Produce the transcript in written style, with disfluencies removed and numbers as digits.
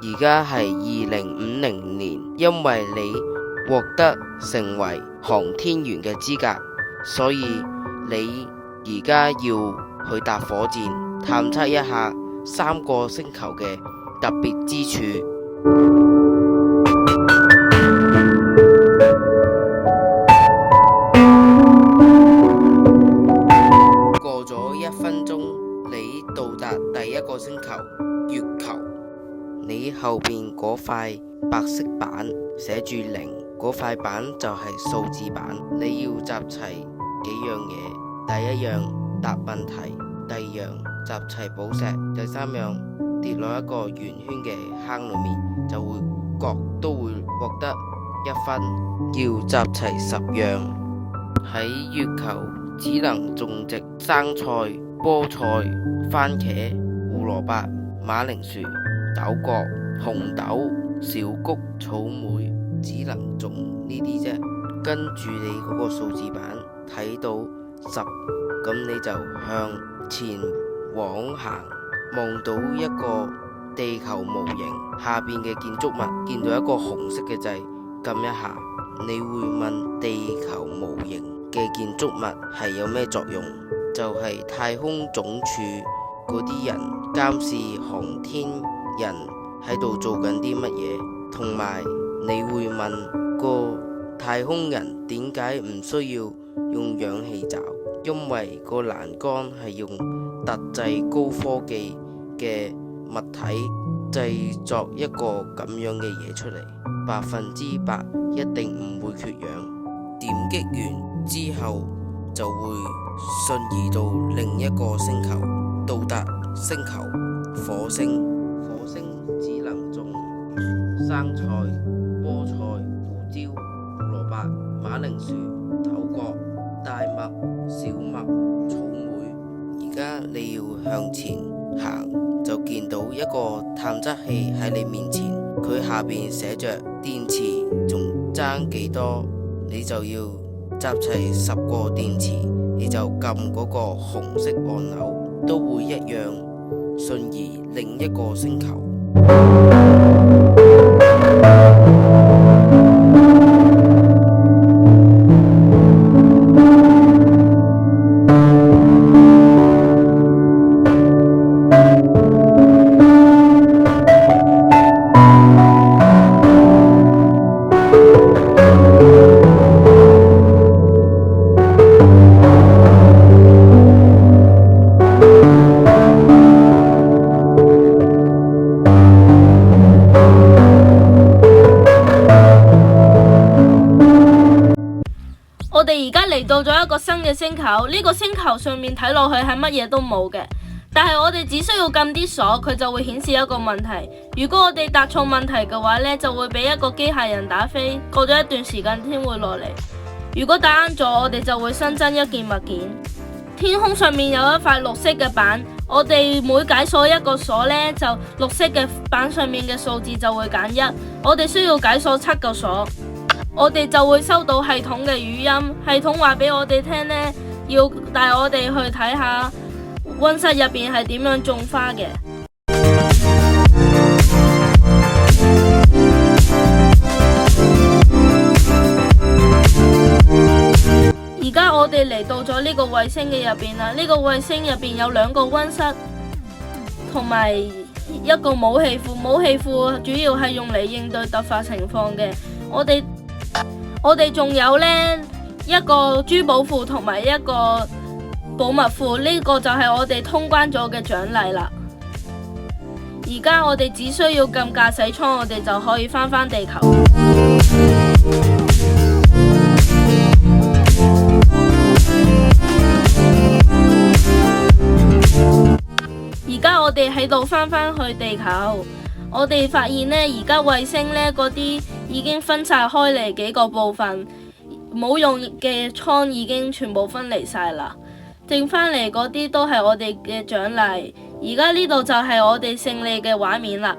而家係2050年，因為你獲得成為航天員嘅資格，所以你而家要去搭火箭，探測一下3個星球嘅特別之處。過咗1分鐘，你到達第一個星球月球。你後邊嗰塊白色板寫住0，嗰塊板就係數字板。你要集齊幾樣嘢：第一樣答問題，第二樣集齊寶石，第三樣跌落一個圓圈嘅坑裏面，就會各都會獲得1分。要集齊10樣。喺月球只能種植生菜、菠菜、番茄、胡蘿蔔、馬鈴薯、豆角、紅豆、小穀、草莓，只能種呢啲啫。跟住你嗰個數字板睇到10，咁你就向前往行，望到一個地球模型下邊嘅建築物，見到一個紅色嘅掣，撳一下，你會問地球模型嘅建築物係有咩作用？就係太空總署嗰啲人監視航天人喺度做緊啲乜嘢，同埋你會問個太空人點解唔需要用氧氣罩？因為個欄杆係用特製高科技嘅物體製作一個咁樣嘅嘢出嚟，100%一定唔會缺氧。點擊完之後就會瞬移到另一個星球，到達星球火星。火星只能種生菜、菠菜、胡椒、胡蘿蔔、馬鈴薯、豆角、大麥、小麥、草莓。而家你要向前行，就見到一個探測器喺你面前，佢下邊寫着電池仲爭幾多，你就要集齊10個電池，你就撳嗰個紅色按鈕，都會一樣瞬移另一個星球。我哋而家嚟到咗一個新嘅星球，呢個星球上面睇落去係乜嘢都冇嘅，但係我哋只需要撳啲鎖，佢就會顯示一個問題。如果我哋答錯問題嘅話呢，就會俾一個機械人打飛，過咗一段時間先會落嚟。如果答啱咗，我哋就會新增一件物件。天空上面有一塊綠色嘅板，我哋每解鎖一個鎖呢，就綠色嘅板上面嘅數字就會減1。我哋需要解鎖7個鎖。我哋就會收到系統嘅語音，系統話俾我哋聽呢，要帶我哋去睇下溫室入邊係點樣種花嘅。而家我哋嚟到咗呢個衛星嘅入邊啦，呢個衛星入邊有2個溫室，同埋一個武器庫。武器庫主要係用嚟應對突發情況嘅。我哋仲有呢一個珠寶庫同埋一個寶物庫，呢個就係我哋通關咗嘅獎勵啦。而家我哋只需要撳駕駛艙，我哋就可以返地球。而家我哋喺度返去地球。我哋發現呢，而家衛星呢嗰啲已經分晒開嚟幾個部分，冇用嘅艙已經全部分離晒啦，剩翻嚟嗰啲都係我哋嘅獎勵。而家呢度就係我哋勝利嘅畫面啦。